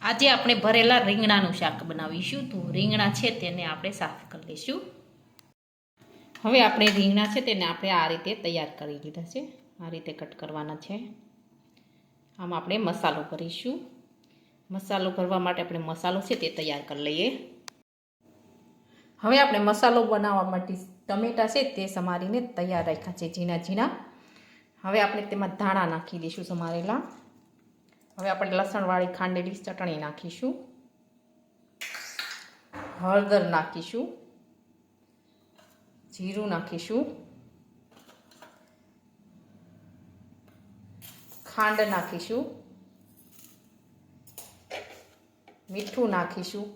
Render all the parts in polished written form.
આજે આપણે ભરેલા રીંગણાનું શાક બનાવીશું. તો રીંગણા છે તેને આપણે સાફ કરી લઈશું. હવે આપણે રીંગણા છે તેને આપણે આ રીતે તૈયાર કરી લીધા છે. આ રીતે કટ કરવાના છે. આમાં આપણે મસાલો કરીશું. મસાલો કરવા માટે આપણે મસાલો છે તે તૈયાર કરી લઈએ. હવે આપણે મસાલો બનાવવા માટે ટમેટા છે તે સમારીને તૈયાર રાખ્યા છે ઝીણા ઝીણા. હવે આપણે તેમાં ધાણા નાખી દઈશું સમારેલા. હવે આપણે લસણવાળી ખાંડેલી ચટણી નાખીશું. હળદર નાખીશું. જીરું નાખીશું. ખાંડ નાખીશું. મીઠું નાખીશું.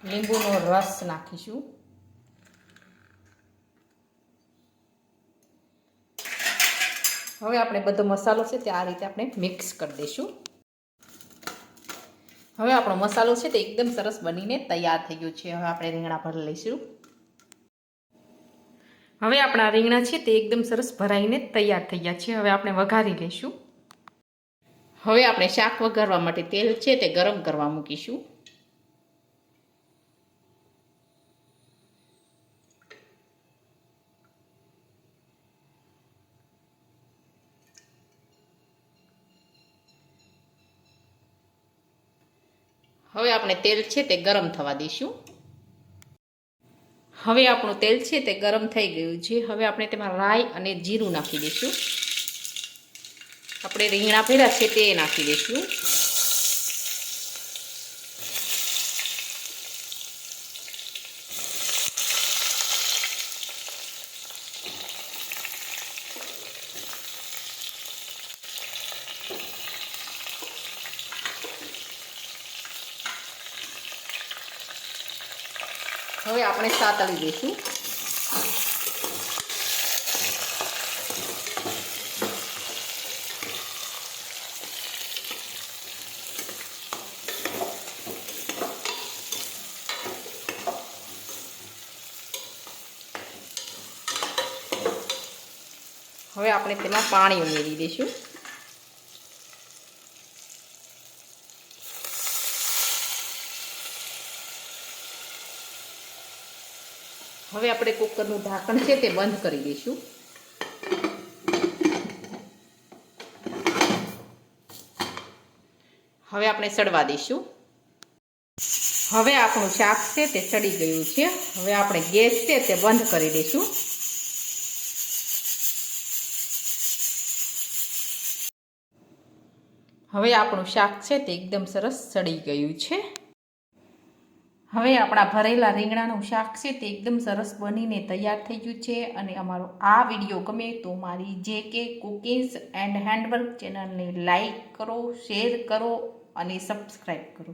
લીંબુનો રસ નાખીશું. હવે આપણે બધો મસાલો છે તે આ રીતે આપણે મિક્સ કરી દઈશું. હવે આપણો મસાલો છે તે એકદમ સરસ બનીને તૈયાર થઈ ગયો છે. હવે આપણે રીંગણા ભરી લઈશું. હવે આપણા રીંગણા છે તે એકદમ સરસ ભરાઈને તૈયાર થઈ ગયા છે. હવે આપણે વઘારી લઈશું. હવે આપણે શાક વઘારવા માટે તેલ છે તે ગરમ કરવા મૂકીશું. હવે આપણે તેલ છે તે ગરમ થવા દઈશું. હવે આપણું તેલ છે તે ગરમ થઈ ગયું છે. હવે આપણે તેમાં રાઈ અને જીરું નાખી દઈશું. આપણે રીંગણા ભર્યા છે તે નાખી દઈશું. હવે આપણે સાતળી દઈશું. હવે આપણે તેમાં પાણી ઉમેરી દઈશું. હવે આપણે કુકરનું ઢાંકણ છે તે બંધ કરી દઈશું. હવે આપણે સડવા દઈશું. હવે આપણું શાક છે તે સડી ગયું છે. હવે આપણે ગેસ છે તે બંધ કરી દઈશું. હવે આપણું શાક છે તે એકદમ સરસ સડી ગયું છે. હવે આપણા ભરેલા રીંગણાનું શાક છે તે એકદમ સરસ બનીને તૈયાર થઈ ગયું છે. અને અમારો આ વિડીયો ગમે તો મારી JK કુકિંગ્સ એન્ડ હેન્ડવર્ક ચેનલને લાઈક કરો, શેર કરો અને સબસ્ક્રાઈબ કરો.